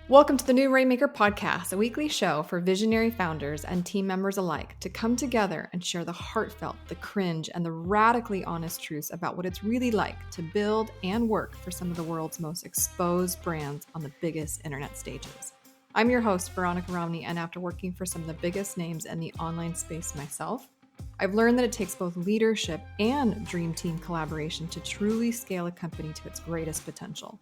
Welcome to the new Rainmaker Podcast, a weekly show for visionary founders and team members alike to come together and share the heartfelt, the cringe, and the radically honest truths about what it's really like to build and work for some of the world's most exposed brands on the biggest internet stages. I'm your host, Veronica Romney, and after working for some of the biggest names in the online space myself, I've learned that it takes both leadership and dream team collaboration to truly scale a company to its greatest potential.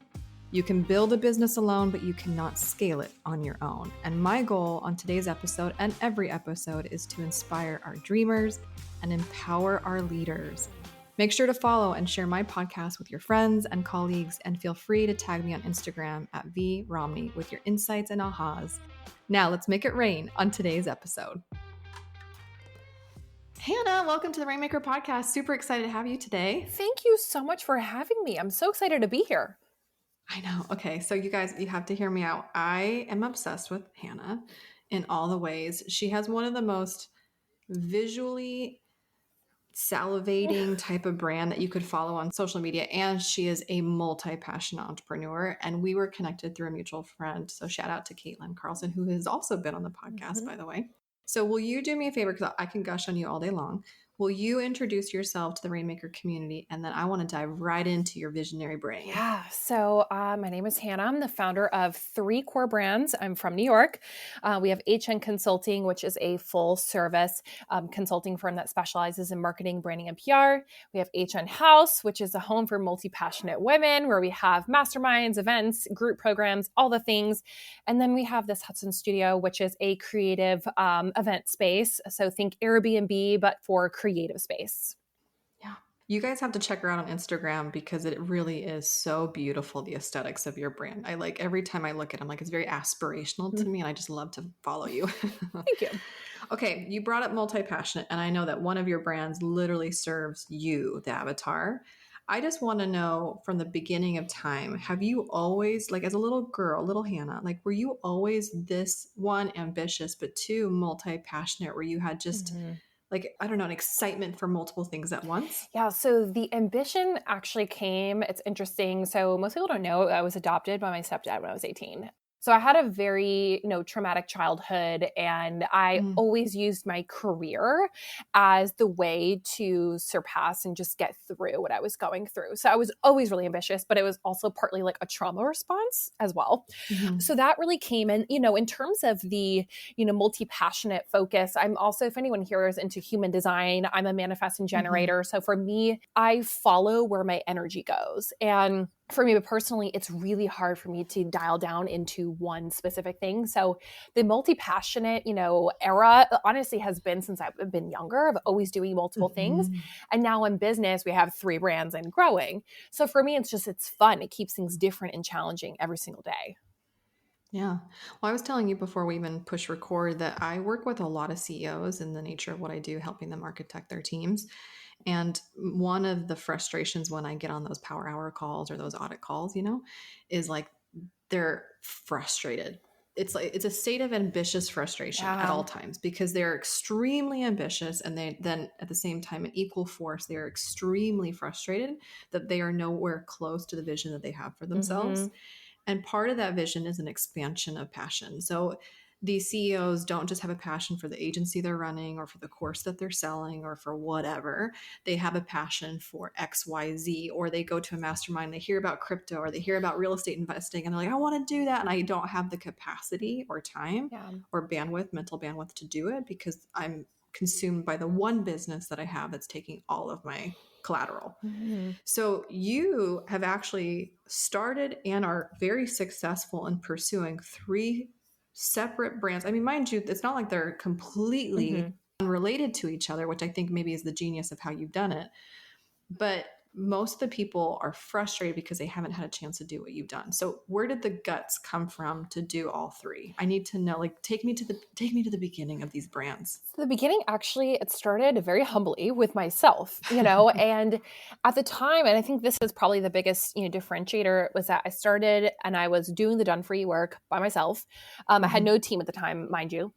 You can build a business alone, but you cannot scale it on your own. And my goal on today's episode and every episode is to inspire our dreamers and empower our leaders. Make sure to follow and share my podcast with your friends and colleagues, and feel free to tag me on Instagram at vromney with your insights and ahas. Now let's make it rain on today's episode. Hannah, welcome to the Rainmaker Podcast. Super excited to have you today. Thank you so much for having me. I'm so excited to be here. I know. Okay. So you guys, you have to hear me out. I am obsessed with Hannah in all the ways. She has one of the most visually salivating type of brand that you could follow on social media. And she is a multi-passionate entrepreneur. And we were connected through a mutual friend. So shout out to Caitlin Carlson, who has also been on the podcast, by the way. So will you do me a favor? Because I can gush on you all day long. Will you introduce yourself to the Rainmaker community? And then I want to dive right into your visionary brain. Yeah. So my name is Hannah. I'm the founder of 3 core brands. I'm from New York. We have HN Consulting, which is a full service consulting firm that specializes in marketing, branding, and PR. We have HN House, which is a home for multi-passionate women where we have masterminds, events, group programs, all the things. And then we have this Hudson Studio, which is a creative event space. So think Airbnb, but for creative space. Yeah. You guys have to check her out on Instagram because it really is so beautiful, the aesthetics of your brand. I like every time I look at it, I'm like, it's very aspirational to me, and I just love to follow you. Thank you. Okay, you brought up multi-passionate, and I know that one of your brands literally serves you, the avatar. I just want to know from the beginning of time, have you always, like as a little girl, little Hannah, like were you always this one, ambitious, but 2, multi-passionate, where you had just like, I don't know, an excitement for multiple things at once? Yeah, so the ambition actually came, it's interesting. So most people don't know I was adopted by my stepdad when I was 18. So I had a very, traumatic childhood, and I always used my career as the way to surpass and just get through what I was going through. So I was always really ambitious, but it was also partly like a trauma response as well. So that really came in, in terms of the, multi-passionate focus. I'm also, if anyone here is into human design, I'm a manifesting generator. So for me, I follow where my energy goes. And for me personally, it's really hard for me to dial down into one specific thing. So the multi-passionate, era honestly has been since I've been younger of always doing multiple things. And now in business, we have 3 brands and growing. So for me, it's fun. It keeps things different and challenging every single day. Yeah. Well, I was telling you before we even push record that I work with a lot of CEOs in the nature of what I do, helping them architect their teams. And one of the frustrations when I get on those power hour calls or those audit calls, is like they're frustrated. It's like it's a state of ambitious frustration at all times because they're extremely ambitious, and they then at the same time in equal force, they are extremely frustrated that they are nowhere close to the vision that they have for themselves. And part of that vision is an expansion of passion. So these CEOs don't just have a passion for the agency they're running or for the course that they're selling or for whatever. They have a passion for XYZ, or they go to a mastermind, they hear about crypto or they hear about real estate investing, and they're like, I want to do that. And I don't have the capacity or time or bandwidth, mental bandwidth to do it because I'm consumed by the one business that I have that's taking all of my collateral. So you have actually started and are very successful in pursuing 3 separate brands. I mean, mind you, it's not like they're completely unrelated to each other, which I think maybe is the genius of how you've done it. But most of the people are frustrated because they haven't had a chance to do what you've done. So where did the guts come from to do all 3? I need to know, like, take me to the beginning of these brands. So the beginning, actually, it started very humbly with myself, and at the time, and I think this is probably the biggest, differentiator, was that I started and I was doing the done for you work by myself. I had no team at the time, mind you.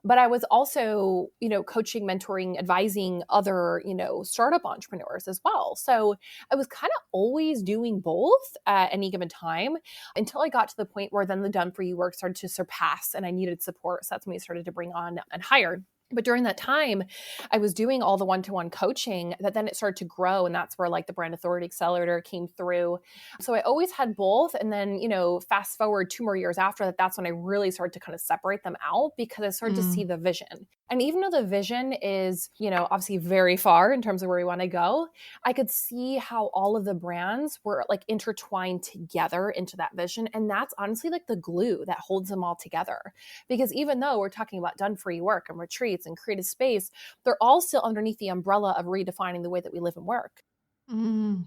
But I was also, coaching, mentoring, advising other, startup entrepreneurs as well. So I was kind of always doing both at any given time until I got to the point where then the done for you work started to surpass and I needed support. So that's when we started to bring on and hire. But during that time, I was doing all the one-to-one coaching that then it started to grow. And that's where like the brand authority accelerator came through. So I always had both. And then, fast forward 2 more years after that, that's when I really started to kind of separate them out because I started to see Mm, the vision. And even though the vision is, obviously very far in terms of where we want to go, I could see how all of the brands were like intertwined together into that vision. And that's honestly like the glue that holds them all together. Because even though we're talking about done for you work and retreats and creative space, they're all still underneath the umbrella of redefining the way that we live and work. mm,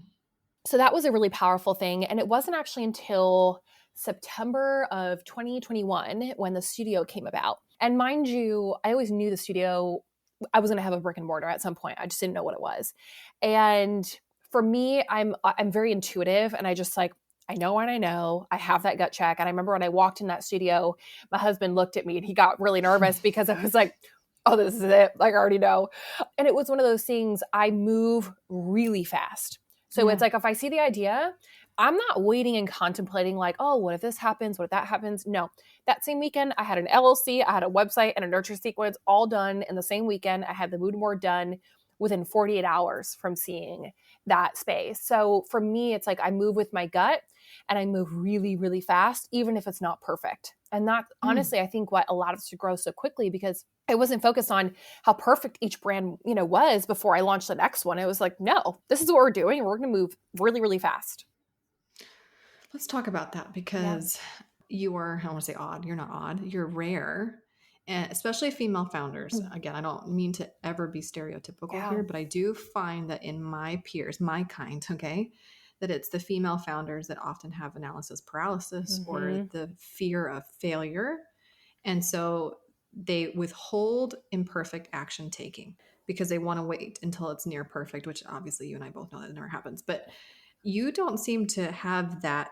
So that was a really powerful thing. And it wasn't actually until September of 2021 when the studio came about. And mind you, I always knew the studio, I was going to have a brick and mortar at some point. I just didn't know what it was. And for me, I'm very intuitive and I just like, I know what I know. I have that gut check. And I remember when I walked in that studio, my husband looked at me and he got really nervous because I was like, oh, this is it. Like I already know. And it was one of those things, I move really fast. So it's yeah. like if I see the idea, I'm not waiting and contemplating like, oh, what if this happens? What if that happens? No. That same weekend, I had an LLC, I had a website and a nurture sequence all done in the same weekend. I had the mood board done within 48 hours from seeing that space. So for me, it's like I move with my gut and I move really, really fast, even if it's not perfect. And that Mm. honestly, I think what allowed us to grow so quickly because I wasn't focused on how perfect each brand, was before I launched the next one. It was like, no, this is what we're doing. We're going to move really, really fast. Let's talk about that Yeah. because you are, I don't want to say odd, you're not odd, you're rare. And especially female founders. Mm. Again, I don't mean to ever be stereotypical Yeah. here, but I do find that in my peers, my kind, okay, that it's the female founders that often have analysis paralysis or Hmm. the fear of failure. And so they withhold imperfect action taking because they want to wait until it's near perfect, which obviously you and I both know that never happens. But you don't seem to have that.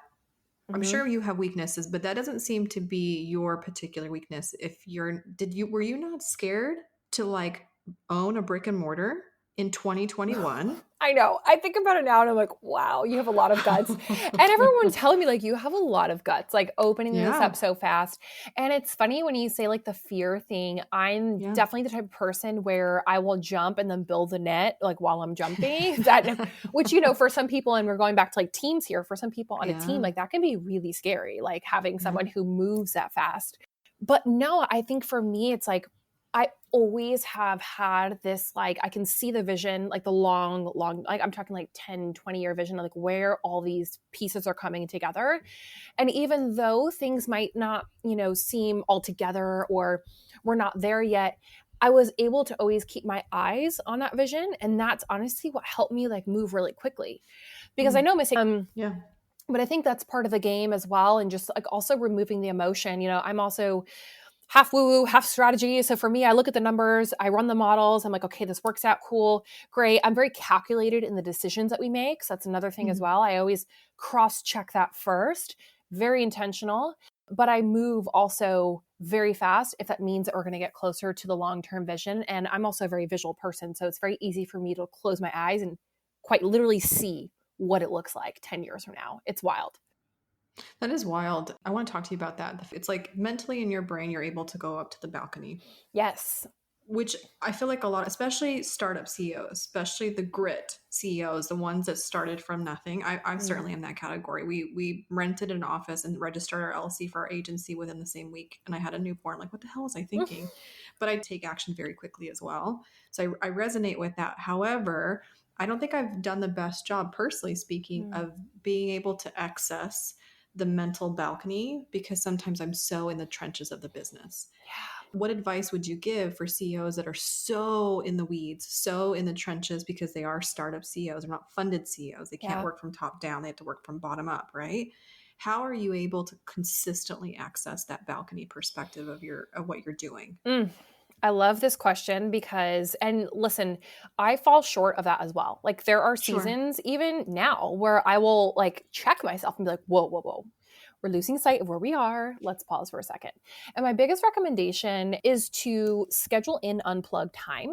I'm Hmm. sure you have weaknesses, but that doesn't seem to be your particular weakness. If you're, were you not scared to like own a brick and mortar in 2021? I know. I think about it now and I'm like, wow, you have a lot of guts. And everyone telling me, like, you have a lot of guts, like opening this Yeah. up so fast. And it's funny when you say, like, the fear thing. I'm Yeah. definitely the type of person where I will jump and then build the net, like, while I'm jumping. That, which, for some people, and we're going back to like teams here, for some people on a team, Yeah. like, that can be really scary, like having Yeah. someone who moves that fast. But no, I think for me, it's like, I always have had this, like, I can see the vision, like the long, long, like I'm talking like 10, 20-year vision, like where all these pieces are coming together. And even though things might not, seem all together or we're not there yet, I was able to always keep my eyes on that vision. And that's honestly what helped me like move really quickly. Because I Mm. know mistake, Yeah. but I think that's part of the game as well. And just like also removing the emotion, I'm also half woo woo, half strategy. So for me, I look at the numbers, I run the models. I'm like, okay, this works out cool, great. I'm very calculated in the decisions that we make. So that's another thing as Mm. well. I always cross check that first, very intentional. But I move also very fast if that means that we're going to get closer to the long term vision. And I'm also a very visual person. So it's very easy for me to close my eyes and quite literally see what it looks like 10 years from now. It's wild. That is wild. I want to talk to you about that. It's like mentally in your brain, you're able to go up to the balcony, Yes. which I feel like a lot, especially startup CEOs, especially the grit CEOs, the ones that started from nothing. I Mm. certainly am that category. We rented an office and registered our LLC for our agency within the same week, and I had a newborn. Like, what the hell was I thinking? But I take action very quickly as well. So I resonate with that. However, I don't think I've done the best job, personally speaking, Mm. of being able to access the mental balcony because sometimes I'm so in the trenches of the business. Yeah. What advice would you give for CEOs that are so in the weeds, so in the trenches because they are startup CEOs, they're not funded CEOs, they can't Yeah. work from top down, they have to work from bottom up, right? How are you able to consistently access that balcony perspective of what you're doing? Mm. I love this question because, and listen, I fall short of that as well. Like there are Sure. seasons, even now, where I will like check myself and be like, whoa, whoa, whoa. We're losing sight of where we are. Let's pause for a second. And my biggest recommendation is to schedule in unplugged time.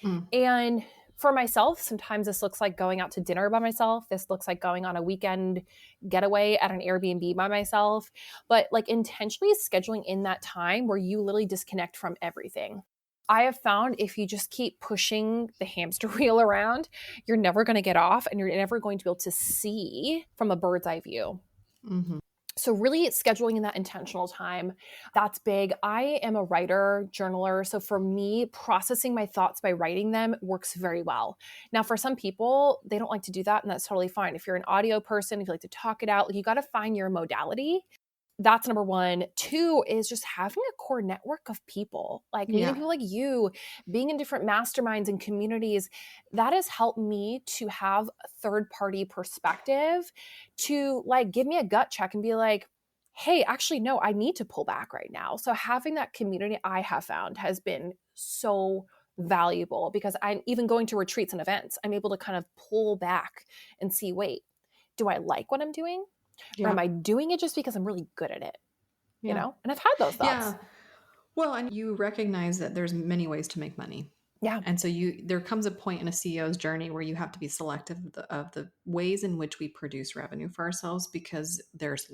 Mm, And for myself, sometimes this looks like going out to dinner by myself. This looks like going on a weekend getaway at an Airbnb by myself. But like intentionally scheduling in that time where you literally disconnect from everything. I have found if you just keep pushing the hamster wheel around, you're never going to get off and you're never going to be able to see from a bird's eye view. hmm So really scheduling in that intentional time, that's big. I am a writer, journaler. So for me, processing my thoughts by writing them works very well. Now, for some people, they don't like to do that, and that's totally fine. If you're an audio person, if you like to talk it out, like you got to find your modality. That's number one. Two is just having a core network of people, like meeting Yeah. people like you, being in different masterminds and communities. That has helped me to have a third party perspective to like give me a gut check and be like, hey, actually, no, I need to pull back right now. So having that community I have found has been so valuable because I'm even going to retreats and events. I'm able to kind of pull back and see, wait, do I like what I'm doing? Or am Yeah. I doing it just because I'm really good at it? You Yeah. know? And I've had those thoughts. Yeah. Well, and you recognize that there's many ways to make money. Yeah. And so there comes a point in a CEO's journey where you have to be selective of the ways in which we produce revenue for ourselves because there's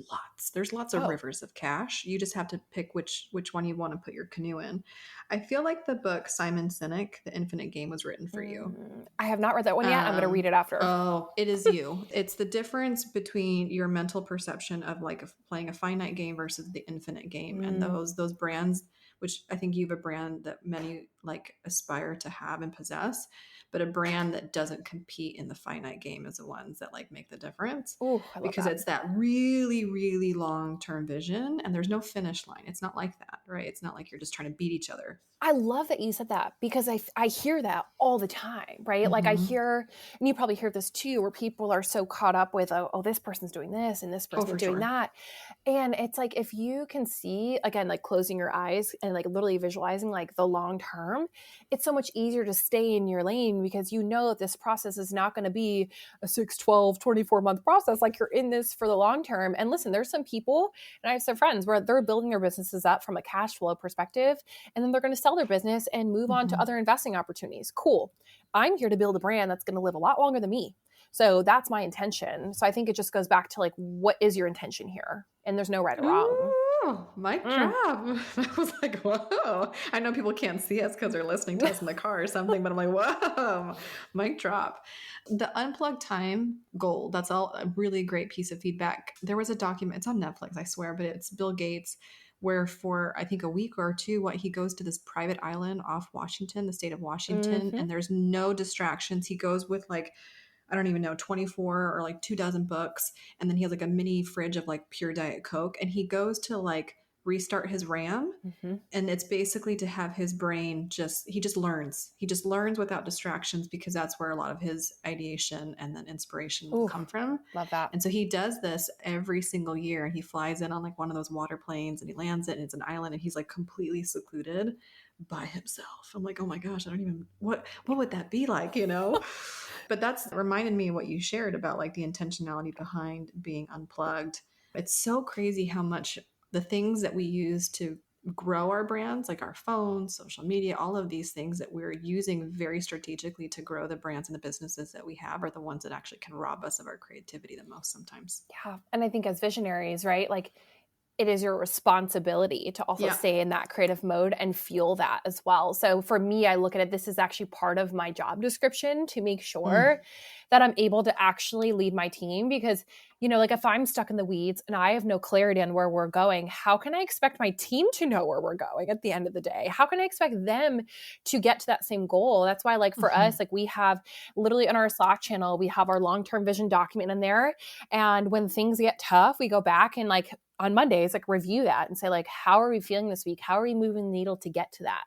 lots of Oh. rivers of cash. You just have to pick which one you want to put your canoe in. I feel like the book Simon Sinek, The Infinite Game, was written for you. I have not read that one yet. I'm going to read it after. Oh, it is you. It's the difference between your mental perception of like playing a finite game versus the infinite game, and Mm. those brands, which I think you have a brand that many like aspire to have and possess, but a brand that doesn't compete in the finite game is the ones that like make the difference Ooh, I love because that. it's that really, really long term vision, and there's no finish line. It's not like that, right? It's not like you're just trying to beat each other. I love that you said that because I hear that all the time, right? Like I Mm-hmm. hear, and you probably hear this too, where people are so caught up with, oh, this person's doing this and this Oh, person's for doing sure. that. And it's like, if you can see, again, like closing your eyes and like literally visualizing like the long term, it's so much easier to stay in your lane because you know that this process is not going to be a 6, 12, 24-month process. Like you're in this for the long term. And listen, there's some people, and I have some friends where they're building their businesses up from a cash flow perspective, and then they're going to sell their business and move on to Mm-hmm. other investing opportunities. Cool. I'm here to build a brand that's going to live a lot longer than me. So that's my intention. So I think it just goes back to like, what is your intention here? And there's no right or wrong. Ooh, mic Mm. drop. I was like, whoa. I know people can't see us because they're listening to us in the car or something, but I'm like, whoa, mic drop. The unplugged time goal, that's all a really great piece of feedback. There was a document, it's on Netflix, I swear, but it's Bill Gates, where for I think a week or two, what he goes to this private island off Washington, the state of Washington, Mm-hmm. and there's no distractions. He goes with like I don't even know, 24 or like 2 dozen books. And then he has like a mini fridge of like pure Diet Coke. And he goes to like restart his RAM. Mm-hmm. And it's basically to have his brain he just learns. He just learns without distractions because that's where a lot of his ideation and then inspiration will Ooh, come from. love that. And so he does this every single year. And he flies in on like one of those water planes and he lands it and it's an island and he's like completely secluded by himself. I'm like, oh my gosh, I don't even what would that be like, you know? But that's reminded me of what you shared about like the intentionality behind being unplugged. It's so crazy how much the things that we use to grow our brands, like our phones, social media, all of these things that we're using very strategically to grow the brands and the businesses that we have are the ones that actually can rob us of our creativity the most sometimes. Yeah. And I think as visionaries, right? Like it is your responsibility to also Yeah. stay in that creative mode and fuel that as well. So for me, I look at it, this is actually part of my job description to make Mm. sure that I'm able to actually lead my team because, you know, like if I'm stuck in the weeds and I have no clarity on where we're going, how can I expect my team to know where we're going at the end of the day? How can I expect them to get to that same goal? That's why like for Mm-hmm. us, like we have literally on our Slack channel, we have our long-term vision document in there. And when things get tough, we go back and like on Mondays, like review that and say like, how are we feeling this week? How are we moving the needle to get to that?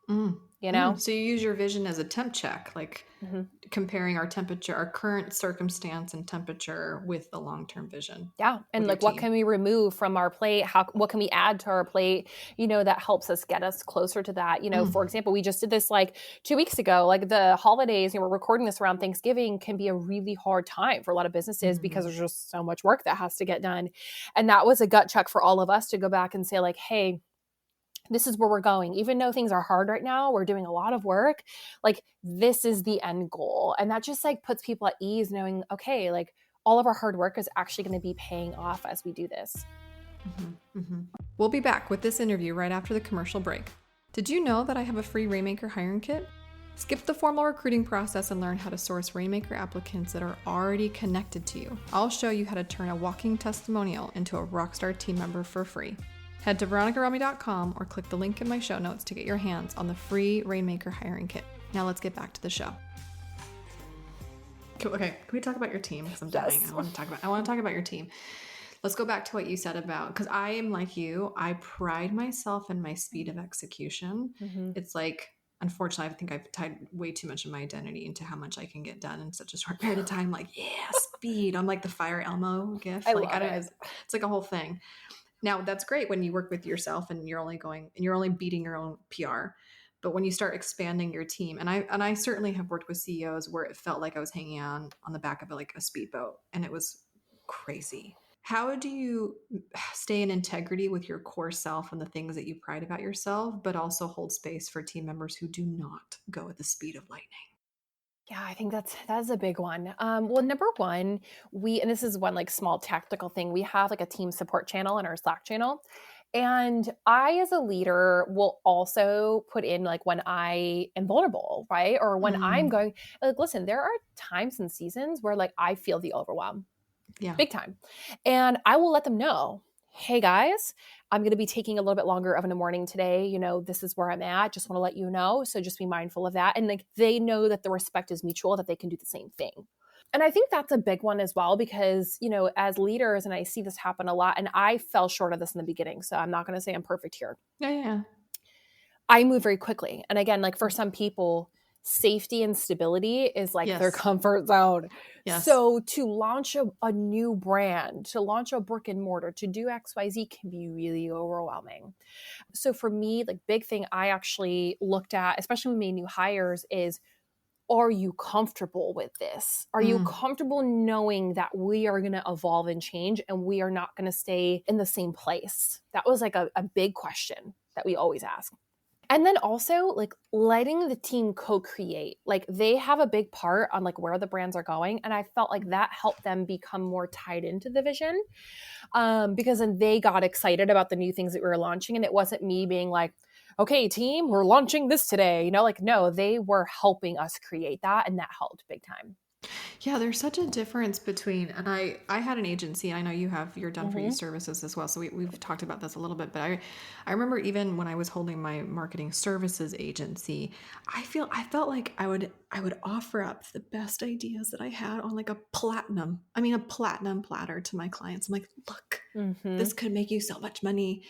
Mm. you know? So you use your vision as a temp check, like Mhm. comparing our temperature, our current circumstance and temperature with the long-term vision Yeah, with and, your like, what team. can we remove from our plate? What can we add to our plate, that helps us get us closer to that, Mm, for example, we just did this, like, 2 weeks ago, like, the holidays, we're recording this around Thanksgiving can be a really hard time for a lot of businesses because mhm. there's just so much work that has to get done, and that was a gut check for all of us to go back and say, like, "Hey, this is where we're going. Even though things are hard right now, we're doing a lot of work. Like, this is the end goal." And that just like puts people at ease knowing, okay, like all of our hard work is actually going to be paying off as we do this. We'll be back with this interview right after the commercial break. Did you know that I have a free Rainmaker hiring kit? Skip the formal recruiting process and learn how to source Rainmaker applicants that are already connected to you. I'll show you how to turn a walking testimonial into a rockstar team member for free. Head to veronicarami.com or click the link in my show notes to get your hands on the free Rainmaker hiring kit. Now let's get back to the show. Okay, can we talk about your team? Because I'm dying. Yes. I want to talk about your team. Let's go back to what you said about, because I am like you. I pride myself in my speed of execution. Mm-hmm. It's like, unfortunately, I think I've tied way too much of my identity into how much I can get done in such a short period of time. Like, yeah, speed. I'm like the Fire Elmo gif. I Like, I love don't. it. It's like a whole thing. Now, that's great when you work with yourself and you're only beating your own PR. But when you start expanding your team, and I certainly have worked with CEOs where it felt like I was hanging on the back of like a speedboat, and it was crazy. How do you stay in integrity with your core self and the things that you pride about yourself, but also hold space for team members who do not go at the speed of lightning? Yeah, I think that's a big one. Well, number one, and this is one like small tactical thing. We have like a team support channel in our Slack channel, and I, as a leader, will also put in like when I am vulnerable, right, or when I'm Mm, going. Like, listen, there are times and seasons where like I feel the overwhelm, yeah. big time. And I will let them know, hey guys, I'm going to be taking a little bit longer of in the morning today. This is where I'm at. Just want to let you know. So just be mindful of that. And like they know that the respect is mutual, that they can do the same thing. And I think that's a big one as well, because, as leaders, and I see this happen a lot, and I fell short of this in the beginning. So I'm not going to say I'm perfect here. Yeah, yeah. I move very quickly. And again, like for some people, safety and stability is like their Yes. comfort zone. Yes. So to launch a new brand, to launch a brick and mortar, to do XYZ can be really overwhelming. So for me, like big thing I actually looked at, especially with my new hires, is are you comfortable with this? Are you Mm. comfortable knowing that we are going to evolve and change and we are not going to stay in the same place? That was like a big question that we always ask. And then also like letting the team co-create, like they have a big part on like where the brands are going. And I felt like that helped them become more tied into the vision, because then they got excited about the new things that we were launching. And it wasn't me being like, okay, team, we're launching this today. Like, no, they were helping us create that. And that helped big time. Yeah, there's such a difference between, and I had an agency, and I know you're done for you Mm-hmm. services as well. So we've talked about this a little bit, but I remember even when I was holding my marketing services agency, I felt like I would offer up the best ideas that I had on like a platinum platter to my clients. I'm like, look, Mm-hmm. this could make you so much money.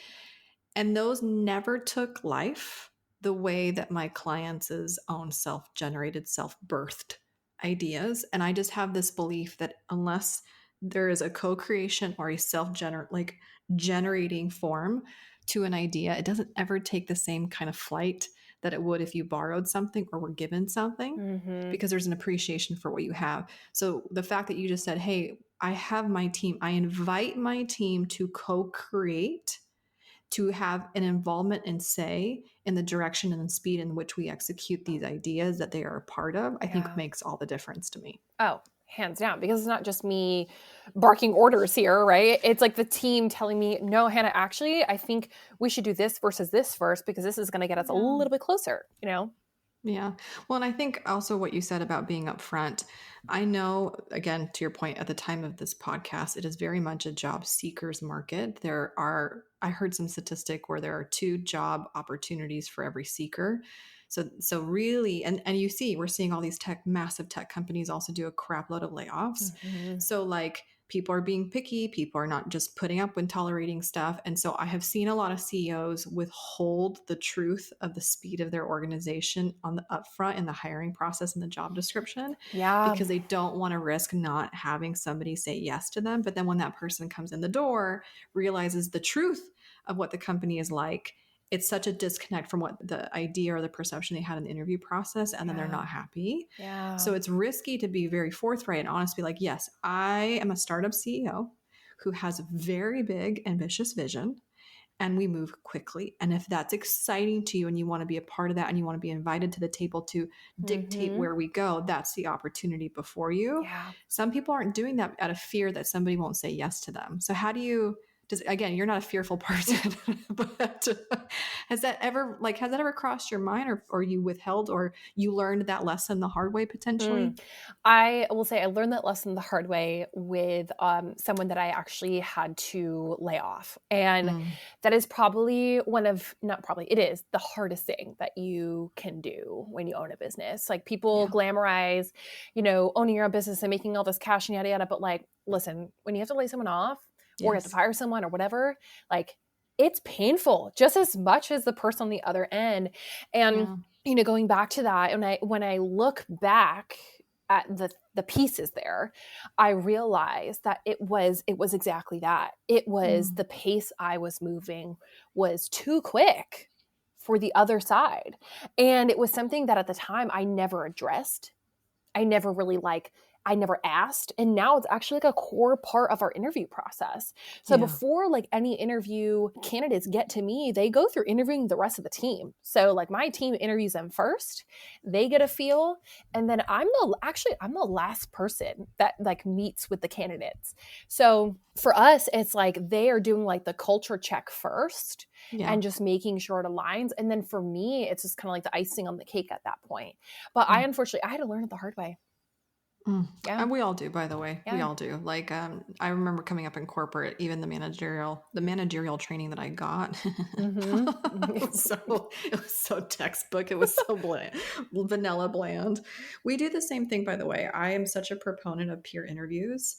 And those never took life the way that my clients' own self-generated, self-birthed ideas. And I just have this belief that unless there is a co-creation or a generating form to an idea, it doesn't ever take the same kind of flight that it would if you borrowed something or were given something, Mm-hmm. because there's an appreciation for what you have. So the fact that you just said, hey, I have my team, I invite my team to co-create, to have an involvement and say in the direction and the speed in which we execute these ideas that they are a part of, I think Yeah. makes all the difference to me. Oh, hands down, because it's not just me barking orders here, right? It's like the team telling me, no, Hannah, actually, I think we should do this versus this first, because this is going to get us a Yeah. little bit closer. Yeah. Well, and I think also what you said about being upfront, I know, again, to your point, at the time of this podcast, it is very much a job seekers market. I heard some statistic where there are 2 job opportunities for every seeker. So really, and we're seeing all these massive tech companies also do a crap load of layoffs. Mm-hmm. So like people are being picky. People are not just putting up with tolerating stuff. And so I have seen a lot of CEOs withhold the truth of the speed of their organization on the upfront in the hiring process and the job description Yeah. because they don't want to risk not having somebody say yes to them. But then when that person comes in the door, realizes the truth of what the company is like, it's such a disconnect from what the idea or the perception they had in the interview process, and then they're Yeah. not happy. Yeah. So it's risky to be very forthright and honest, be like, yes, I am a startup CEO who has a very big, ambitious vision, and we move quickly. And if that's exciting to you and you want to be a part of that and you want to be invited to the table to dictate Mm-hmm. where we go, that's the opportunity before you. Yeah. Some people aren't doing that out of fear that somebody won't say yes to them. So how do you again, you're not a fearful person, but has that ever crossed your mind, or you withheld, or you learned that lesson the hard way potentially? I will say I learned that lesson the hard way with someone that I actually had to lay off. And Mm, that is probably not probably, it is the hardest thing that you can do when you own a business. Like people yeah. glamorize, owning your own business and making all this cash and yada, yada. But like, listen, when you have to lay someone off or you have to Yes. fire someone or whatever, like it's painful just as much as the person on the other end. And Yeah. going back to that, and when I look back at the pieces there, I realized that it was exactly that. It was Mm, the pace I was moving was too quick for the other side. And it was something that at the time I never addressed. I never really I never asked. And now it's actually like a core part of our interview process. So yeah. before like any interview candidates get to me, they go through interviewing the rest of the team. So like my team interviews them first, they get a feel, and then I'm the last person that like meets with the candidates. So for us, it's like they are doing like the culture check first Yeah. and just making sure it aligns. And then for me, it's just kind of like the icing on the cake at that point. But Mm. unfortunately, I had to learn it the hard way. Mm. Yeah. And we all do, by the way. We Yeah. all do. Like, I remember coming up in corporate, even the managerial training that I got. Mm-hmm. It was so textbook. It was so bland, vanilla bland. We do the same thing, by the way. I am such a proponent of peer interviews.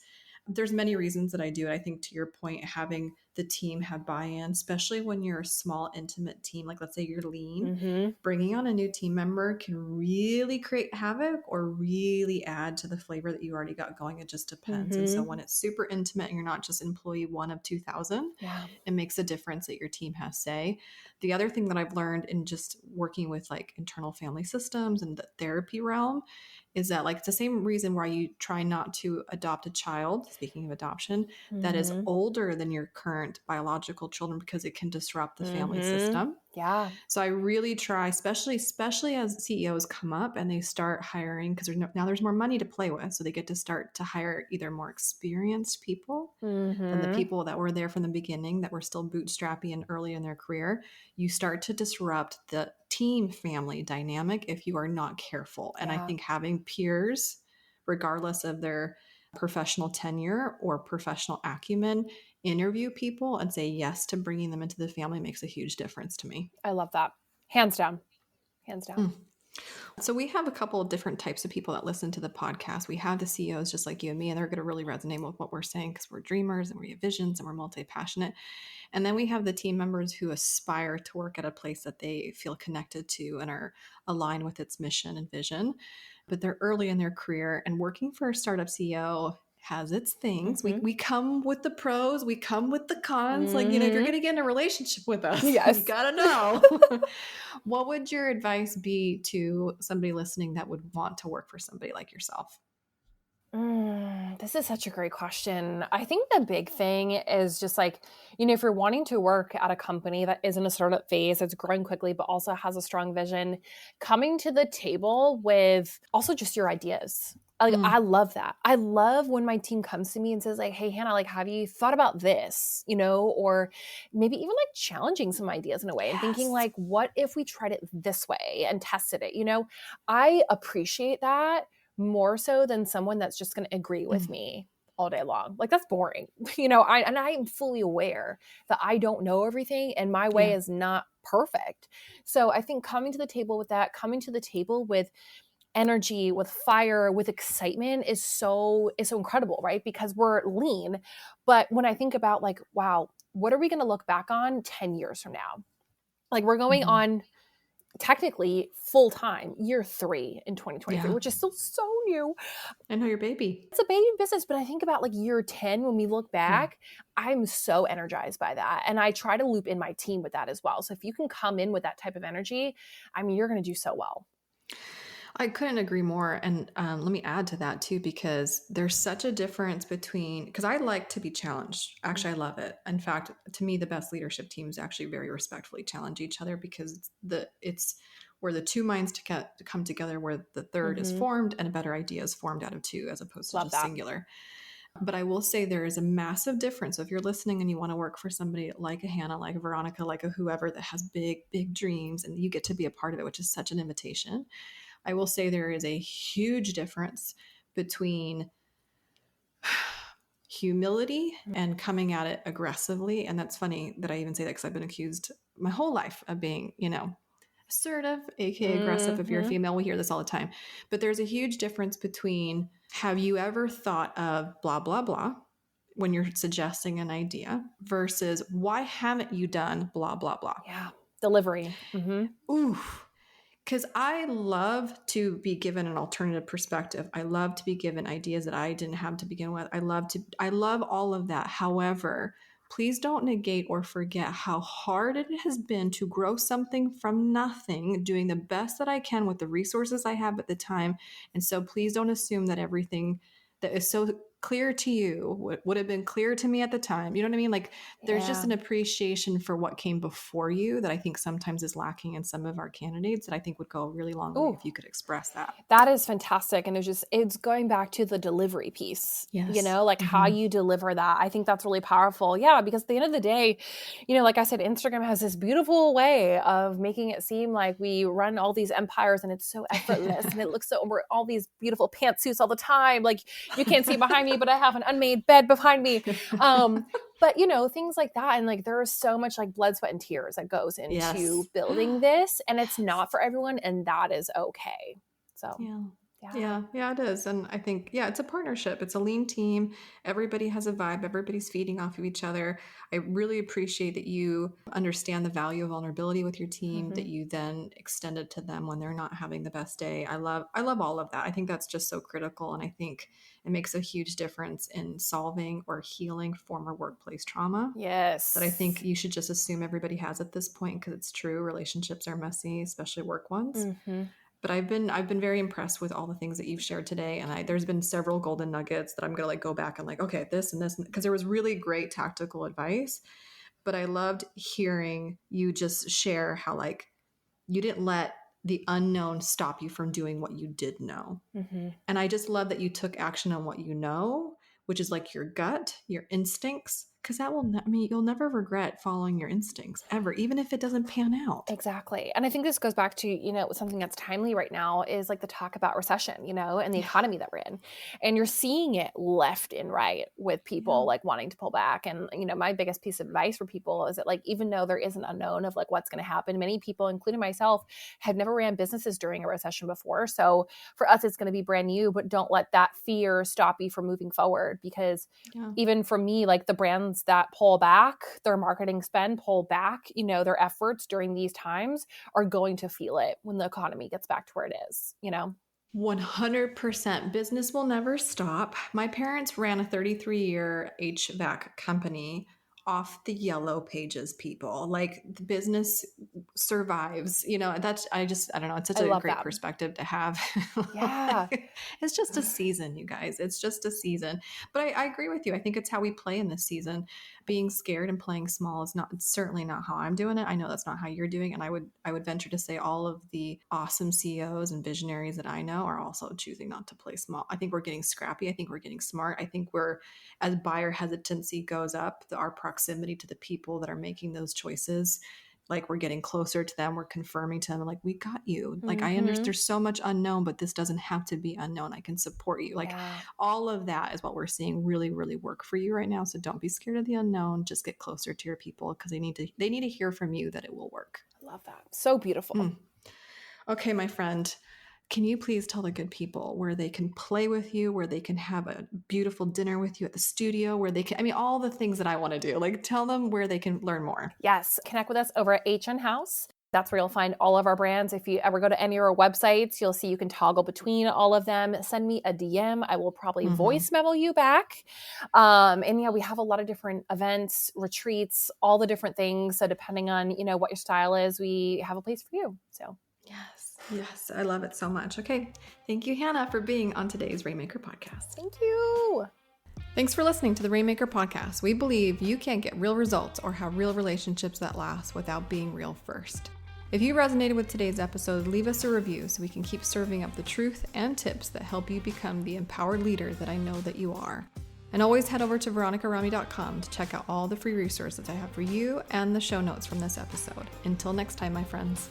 There's many reasons that I do it. I think to your point, having the team have buy-in, especially when you're a small, intimate team, like let's say you're lean, Mm-hmm. bringing on a new team member can really create havoc or really add to the flavor that you already got going. It just depends. And so Mm-hmm. when it's super intimate and you're not just employee one of 2,000, Yeah. it makes a difference that your team has say. The other thing that I've learned in just working with like internal family systems and the therapy realm is that like it's the same reason why you try not to adopt a child, speaking of adoption, that is Mm-hmm. older than your current biological children because it can disrupt the family Mm-hmm. system. Yeah. So I really try, especially as CEOs come up and they start hiring, because now there's more money to play with. So they get to start to hire either more experienced people than the Mm-hmm. people that were there from the beginning, that were still bootstrappy and early in their career. You start to disrupt the team family dynamic if you are not careful. And I Yeah. think having peers, regardless of their professional tenure or professional acumen, interview people and say yes to bringing them into the family makes a huge difference to me. I love that. Hands down. Hands down. Mm. So we have a couple of different types of people that listen to the podcast. We have the CEOs just like you and me, and they're going to really resonate with what we're saying because we're dreamers and we have visions and we're multi-passionate. And then we have the team members who aspire to work at a place that they feel connected to and are aligned with its mission and vision. But they're early in their career, and working for a startup CEO has its things. We, Mm-hmm. we come with the pros, we come with the cons. Like, if you're Mm-hmm. going to get in a relationship with us, you Yes. got to know. What would your advice be to somebody listening that would want to work for somebody like yourself? This is such a great question. I think the big thing is just like, if you're wanting to work at a company that is in a startup phase, that's growing quickly, but also has a strong vision, coming to the table with also just your ideas. Like, I Mm, love that. I love when my team comes to me and says like, hey, Hannah, like, have you thought about this, or maybe even like challenging some ideas in a way and thinking yes. like, what if we tried it this way and tested it? I appreciate that more so than someone that's just going to agree with Mm, me all day long. Like that's boring. I am fully aware that I don't know everything and my way yeah. is not perfect. So I think coming to the table with that, coming to the table with energy, with fire, with excitement is so incredible, right? Because we're lean. But when I think about like, wow, what are we going to look back on 10 years from now? Like we're going Mhm. on technically full time year 3 in 2023, Yeah. which is still so new. I know your baby. It's a baby business, but I think about like year 10 when we look Yeah. back, I'm so energized by that. And I try to loop in my team with that as well. So if you can come in with that type of energy, I mean, you're going to do so well. I couldn't agree more. And let me add to that too, because there's such a difference between, because I like to be challenged. Actually, I love it. In fact, to me, the best leadership teams actually very respectfully challenge each other because it's where the two minds to come together, where the third is Mm-hmm. formed and a better idea is formed out of two as opposed to Love just that. singular. But I will say there is a massive difference. So if you're listening and you want to work for somebody like a Hannah, like a Veronica, like a whoever that has big, big dreams and you get to be a part of it, which is such an invitation. I will say there is a huge difference between humility and coming at it aggressively. And that's funny that I even say that because I've been accused my whole life of being, assertive, aka aggressive. If you're a Mm-hmm. female, we hear this all the time. But there's a huge difference between have you ever thought of blah, blah, blah when you're suggesting an idea versus why haven't you done blah, blah, blah? Yeah. Delivery. Mm-hmm. Ooh, because I love to be given an alternative perspective. I love to be given ideas that I didn't have to begin with. I love all of that. However, please don't negate or forget how hard it has been to grow something from nothing, doing the best that I can with the resources I have at the time. And so please don't assume that everything that is so clear to you would have been clear to me at the time. You know what I mean? Like there's just Yeah. an appreciation for what came before you that I think sometimes is lacking in some of our candidates that I think would go a really long way Ooh, if you could express that. that is fantastic. And it's going back to the delivery piece, Yes. like how Mm-hmm. you deliver that. I think that's really powerful. Yeah. Because at the end of the day, like I said, Instagram has this beautiful way of making it seem like we run all these empires and it's so effortless and it looks so, we're all these beautiful pantsuits all the time. Like you can't see behind me, but I have an unmade bed behind me. But things like that. And like there is so much like blood, sweat, and tears that goes into Yes. building this. And it's not for everyone. And that is okay. So, Yeah. yeah. Yeah, it is. And I think, yeah, it's a partnership. It's a lean team. Everybody has a vibe. Everybody's feeding off of each other. I really appreciate that you understand the value of vulnerability with your team, that Mhm. you then extend it to them when they're not having the best day. I love all of that. I think that's just so critical. And I think it makes a huge difference in solving or healing former workplace trauma that I think Yes. you should just assume everybody has at this point because it's true. Relationships are messy, especially work ones. Mhm. But I've been very impressed with all the things that you've shared today, and there's been several golden nuggets that I'm gonna like go back and like, okay, this and this, because there was really great tactical advice. But I loved hearing you just share how like you didn't let the unknown stop you from doing what you did know. Mhm. And I just love that you took action on what you know, which is like your gut, your instincts, because I mean, you'll never regret following your instincts ever, even if it doesn't pan out. Exactly. And I think this goes back to, something that's timely right now is like the talk about recession, and the Yeah, economy that we're in. And you're seeing it left and right with yeah, people like wanting to pull back. And, my biggest piece of advice for people is that like, even though there is an unknown of like what's going to happen, many people, including myself, have never ran businesses during a recession before. So for us, it's going to be brand new, but don't let that fear stop you from moving forward because yeah. even for me, like the brands that pull back their marketing spend, pull back, their efforts during these times are going to feel it when the economy gets back to where it is. 100% business will never stop. My parents ran a 33-year HVAC company off the yellow pages, people. Like the business survives, I don't know, it's such I a love great that. perspective to have. Yeah. It's just a season, you guys. It's just a season. But I agree with you. I think it's how we play in this season. Being scared and playing small is not, it's certainly not how I'm doing it. I know that's not how you're doing it. And I would venture to say all of the awesome CEOs and visionaries that I know are also choosing not to play small. I think we're getting scrappy. I think we're getting smart. I think as buyer hesitancy goes up, our proximity to the people that are making those choices, like we're getting closer to them, we're confirming to them like we got you, like I understand Mm-hmm. there's so much unknown, but this doesn't have to be unknown, I can support you, like Yeah. all of that is what we're seeing really really work for you right now. So don't be scared of the unknown, just get closer to your people because they need to hear from you that it will work. I love that. So beautiful. Mm. Okay, my friend, can you please tell the good people where they can play with you, where they can have a beautiful dinner with you at the studio, where they can, I mean, all the things that I want to do. Like, tell them where they can learn more. Yes, connect with us over at HN House. That's where you'll find all of our brands. If you ever go to any of our websites, you'll see you can toggle between all of them. Send me a DM. I will probably voice memo you back. And yeah, we have a lot of different events, retreats, all the different things. So depending on, what your style is, we have a place for you. So Yes, I love it so much. Okay. Thank you, Hannah, for being on today's Rainmaker podcast. thank you. Thanks for listening to the Rainmaker podcast. We believe you can't get real results or have real relationships that last without being real first. If you resonated with today's episode, leave us a review so we can keep serving up the truth and tips that help you become the empowered leader that I know that you are. And always head over to veronicarami.com to check out all the free resources I have for you and the show notes from this episode. Until next time, my friends.